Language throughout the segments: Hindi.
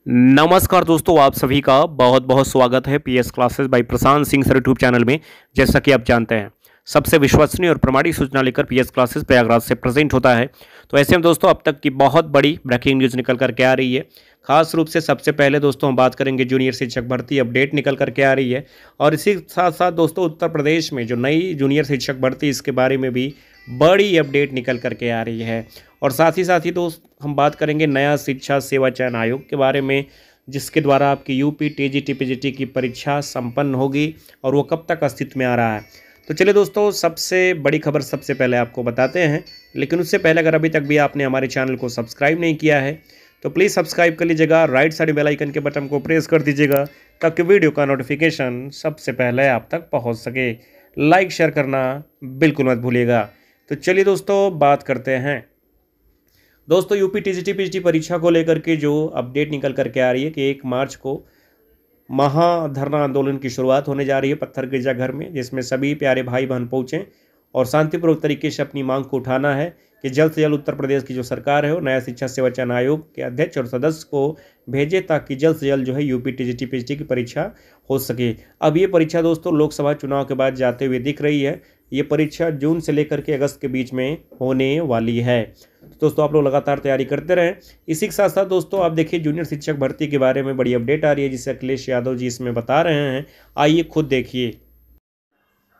नमस्कार दोस्तों, आप सभी का बहुत बहुत स्वागत है PS classes bye Prashant Singh sir YouTube channel में। जैसा कि आप जानते हैं, सबसे विश्वसनीय और प्रामाणिक सूचना लेकर पीएस क्लासेस प्रयागराज से प्रेजेंट होता है। तो ऐसे में दोस्तों, अब तक की बहुत बड़ी ब्रेकिंग न्यूज़ निकल करके आ रही है। खास रूप से सबसे पहले दोस्तों हम बात करेंगे जूनियर शिक्षक भर्ती अपडेट निकल करके आ रही है। और इसी साथ साथ दोस्तों उत्तर प्रदेश में जो नई जूनियर शिक्षक भर्ती, इसके बारे में भी बड़ी अपडेट निकल करके आ रही है। और साथ ही दोस्त हम बात करेंगे नया शिक्षा सेवा चयन आयोग के बारे में, जिसके द्वारा आपकी यूपी टीजीटी पीजीटी की परीक्षा संपन्न होगी और वो कब तक अस्तित्व में आ रहा है। तो चलिए दोस्तों, सबसे बड़ी खबर सबसे पहले आपको बताते हैं। लेकिन उससे पहले अगर अभी तक भी आपने हमारे चैनल को सब्सक्राइब नहीं किया है तो प्लीज़ सब्सक्राइब कर लीजिएगा, राइट साइड बेल आइकन के बटन को प्रेस कर दीजिएगा ताकि वीडियो का नोटिफिकेशन सबसे पहले आप तक पहुंच सके। लाइक शेयर करना बिल्कुल मत भूलिएगा। तो चलिए दोस्तों बात करते हैं। दोस्तों यूपी टीजीटी पीजीटी परीक्षा को लेकर के जो अपडेट निकल करके आ रही है कि 1 मार्च को महाधरना आंदोलन की शुरुआत होने जा रही है पत्थर गिरजाघर में, जिसमें सभी प्यारे भाई बहन पहुँचें और शांतिपूर्वक तरीके से अपनी मांग को उठाना है कि जल्द से जल्द उत्तर प्रदेश की जो सरकार है वो नया शिक्षा सेवा चयन आयोग के अध्यक्ष और सदस्य को भेजे ताकि जल्द से जल्द जो है यूपी टीजीटी पीजीटी की परीक्षा हो सके। अब ये परीक्षा दोस्तों लोकसभा चुनाव के बाद जाते हुए दिख रही है। ये परीक्षा जून से लेकर के अगस्त के बीच में होने वाली है। तो दोस्तों आप लोग लगातार तैयारी करते रहें। इसी के साथ साथ दोस्तों आप देखिए जूनियर शिक्षक भर्ती के बारे में बड़ी अपडेट आ रही है, जिसे अखिलेश यादव जी इसमें बता रहे हैं। आइए खुद देखिए।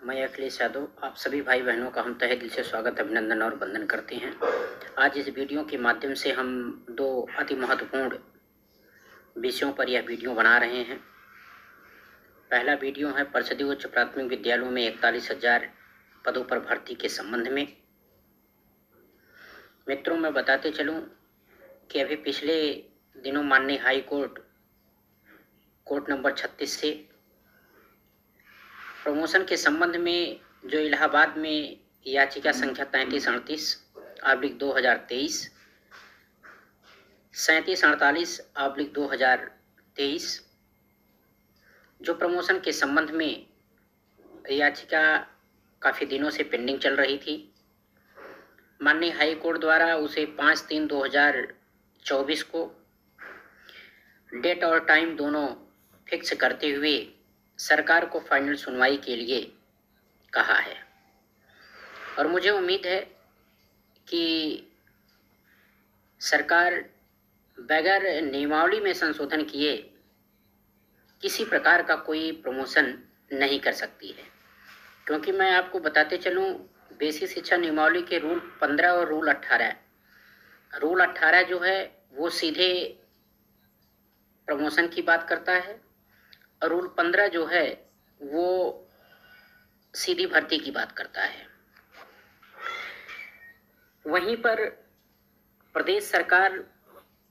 मैं अखिलेश यादव आप सभी भाई बहनों का हम तहे दिल से स्वागत, अभिनंदन और वंदन करते हैं। आज इस वीडियो के माध्यम से हम दो अति महत्वपूर्ण विषयों पर यह वीडियो बना रहे हैं। पहला वीडियो है परिषदीय उच्च प्राथमिक विद्यालयों में 41,000 पदों पर भर्ती के संबंध में। मित्रों, मैं बताते चलूं कि अभी पिछले दिनों माननीय हाई कोर्ट नंबर 36 से प्रमोशन के संबंध में जो इलाहाबाद में याचिका संख्या 3338/2023, 3748/2023 जो प्रमोशन के संबंध में याचिका काफ़ी दिनों से पेंडिंग चल रही थी, माननीय हाई कोर्ट द्वारा उसे 5/3/2024 को डेट और टाइम दोनों फिक्स करते हुए सरकार को फाइनल सुनवाई के लिए कहा है। और मुझे उम्मीद है कि सरकार बगैर नियमावली में संशोधन किए किसी प्रकार का कोई प्रमोशन नहीं कर सकती है। क्योंकि मैं आपको बताते चलूं, बेसिक शिक्षा नियमावली के रूल 15 और रूल 18 जो है वो सीधे प्रमोशन की बात करता है और रूल 15 जो है वो सीधी भर्ती की बात करता है। वहीं पर प्रदेश सरकार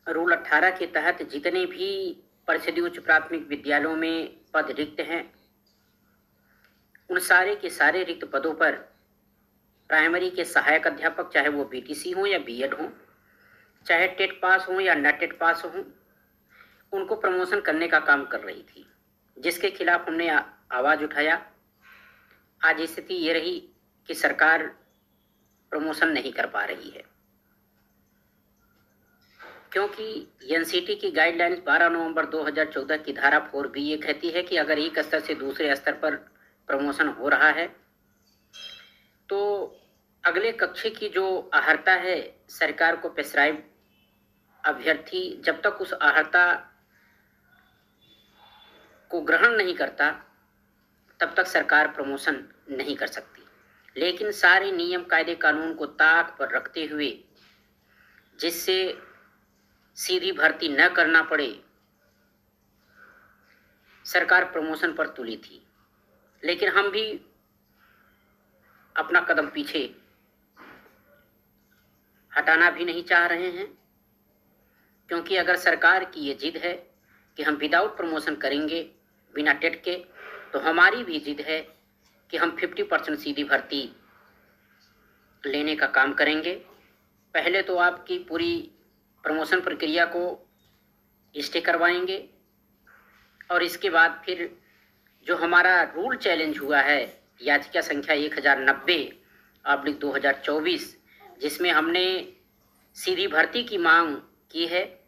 रूल 18 के तहत जितने भी परिषदीय उच्च प्राथमिक विद्यालयों में पद रिक्त हैं, उन सारे के सारे रिक्त पदों पर प्राइमरी के सहायक अध्यापक, चाहे वो बीटीसी हों या बीएड हों, चाहे टेट पास हों या न टेट पास हों, उनको प्रमोशन करने का काम कर रही थी, जिसके खिलाफ हमने आवाज़ उठाया। आज स्थिति ये रही कि सरकार प्रमोशन नहीं कर पा रही है, क्योंकि एनसीटी की गाइडलाइंस 12 नवंबर 2014 की धारा 4B ये कहती है कि अगर एक स्तर से दूसरे स्तर पर प्रमोशन हो रहा है तो अगले कक्षा की जो अहर्ता है, सरकार को प्रेस्क्राइब अभ्यर्थी जब तक उस अहर्ता को ग्रहण नहीं करता तब तक सरकार प्रमोशन नहीं कर सकती। लेकिन सारे नियम कायदे कानून को ताक पर रखते हुए, जिससे सीधी भर्ती न करना पड़े, सरकार प्रमोशन पर तुली थी। लेकिन हम भी अपना कदम पीछे हटाना भी नहीं चाह रहे हैं, क्योंकि अगर सरकार की ये जिद है कि हम विदाउट प्रमोशन करेंगे बिना टेट के, तो हमारी भी जिद है कि हम 50% सीधी भर्ती लेने का काम करेंगे। पहले तो आपकी पूरी प्रमोशन प्रक्रिया को स्टे करवाएंगे और इसके बाद फिर जो हमारा रूल चैलेंज हुआ है याचिका संख्या 1090/2024, जिसमें हमने सीधी भर्ती की मांग की है,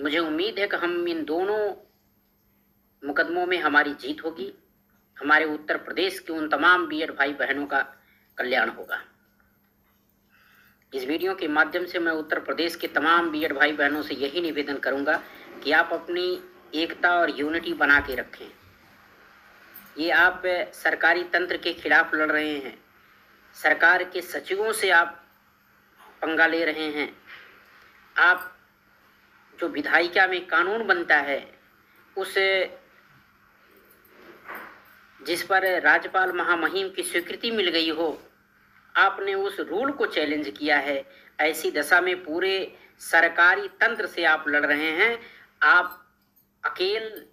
मुझे उम्मीद है कि हम इन दोनों मुकदमों में हमारी जीत होगी। हमारे उत्तर प्रदेश के उन तमाम बीएड भाई बहनों का कल्याण होगा। इस वीडियो के माध्यम से मैं उत्तर प्रदेश के तमाम बीएड भाई बहनों से यही निवेदन करूंगा कि आप अपनी एकता और यूनिटी बना के रखें। ये आप सरकारी तंत्र के खिलाफ लड़ रहे हैं, सरकार के सचिवों से आप पंगा ले रहे हैं। आप जो विधायिका में कानून बनता है उस जिस पर राज्यपाल महामहिम की स्वीकृति मिल गई हो, आपने उस रूल को चैलेंज किया है। ऐसी दशा में पूरे सरकारी तंत्र से आप लड़ रहे हैं। आप अकेले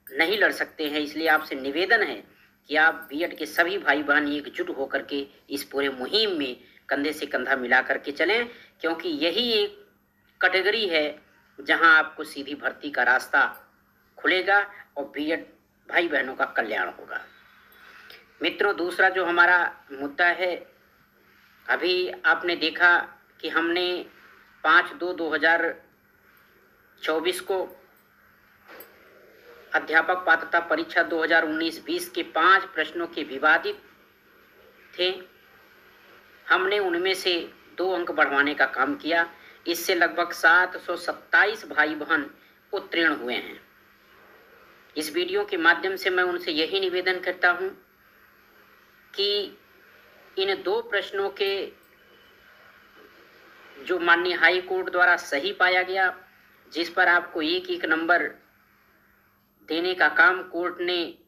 नहीं लड़ सकते हैं, इसलिए आपसे निवेदन है कि आप बीएड के सभी भाई बहन एकजुट होकर के इस पूरे मुहिम में कंधे से कंधा मिला करके चलें, क्योंकि यही एक कैटेगरी है जहां आपको सीधी भर्ती का रास्ता खुलेगा और बीएड भाई बहनों का कल्याण होगा। मित्रों, दूसरा जो हमारा मुद्दा है, अभी आपने देखा कि हमने 5/2/2024 को अध्यापक पात्रता परीक्षा 2019-20 के 5 प्रश्नों के विवादित थे। हमने उनमें से 2 अंक बढ़वाने का काम किया। इससे लगभग 727 भाई बहन उत्तीर्ण हुए हैं। इस वीडियो के माध्यम से मैं उनसे यही निवेदन करता हूं कि इन 2 प्रश्नों के जो माननीय हाई कोर्ट द्वारा सही पाया गया, जिस पर आपको 1-1 नंबर देने का काम कोर्ट ने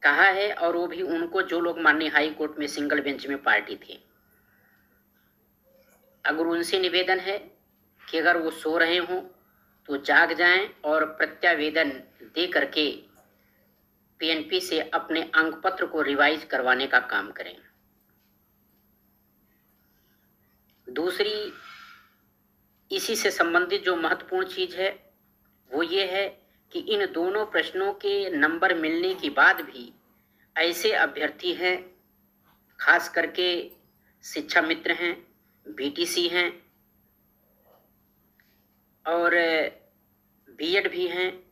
कहा है, और वो भी उनको जो लोग माननीय हाई कोर्ट में सिंगल बेंच में पार्टी थे। अगर उनसे निवेदन है कि अगर वो सो रहे हों तो जाग जाएं और प्रत्यावेदन दे करके पीएनपी से अपने अंक पत्र को रिवाइज करवाने का काम करें। दूसरी इसी से संबंधित जो महत्वपूर्ण चीज है वो ये है कि इन दोनों प्रश्नों के नंबर मिलने के बाद भी ऐसे अभ्यर्थी हैं, खास करके शिक्षा मित्र हैं, बीटीसी हैं और बीएड भी हैं,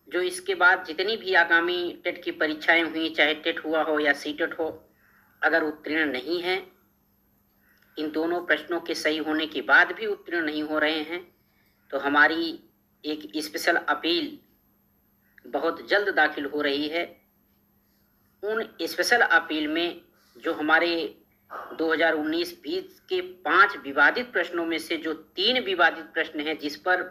जो इसके बाद जितनी भी आगामी टेट की परीक्षाएं हुई, चाहे टेट हुआ हो या सीटेट हो, अगर उत्तीर्ण नहीं हैं, इन दोनों प्रश्नों के सही होने के बाद भी उत्तीर्ण नहीं हो रहे हैं, तो हमारी एक स्पेशल अपील बहुत जल्द दाखिल हो रही है। उन स्पेशल अपील में जो हमारे 2019-20 के 5 विवादित प्रश्नों में से जो 3 विवादित प्रश्न हैं जिस पर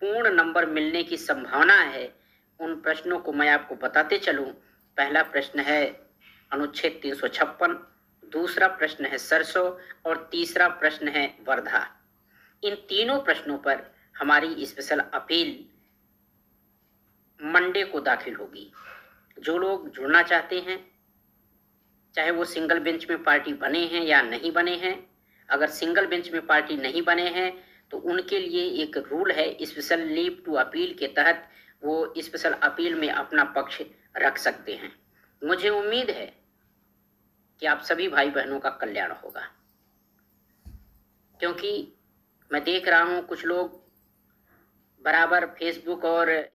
पूर्ण नंबर मिलने की संभावना है, उन प्रश्नों को मैं आपको बताते चलूं। पहला प्रश्न है अनुच्छेद 356, दूसरा प्रश्न है सरसों और तीसरा प्रश्न है वर्धा। इन तीनों प्रश्नों पर हमारी स्पेशल अपील मंडे को दाखिल होगी। जो लोग जुड़ना चाहते हैं, चाहे वो सिंगल बेंच में पार्टी बने हैं या नहीं बने हैं, अगर सिंगल बेंच में पार्टी नहीं बने हैं तो उनके लिए एक रूल है, स्पेशल लीव टू अपील के तहत वो स्पेशल अपील में अपना पक्ष रख सकते हैं। मुझे उम्मीद है कि आप सभी भाई बहनों का कल्याण होगा, क्योंकि मैं देख रहा हूं कुछ लोग बराबर फेसबुक और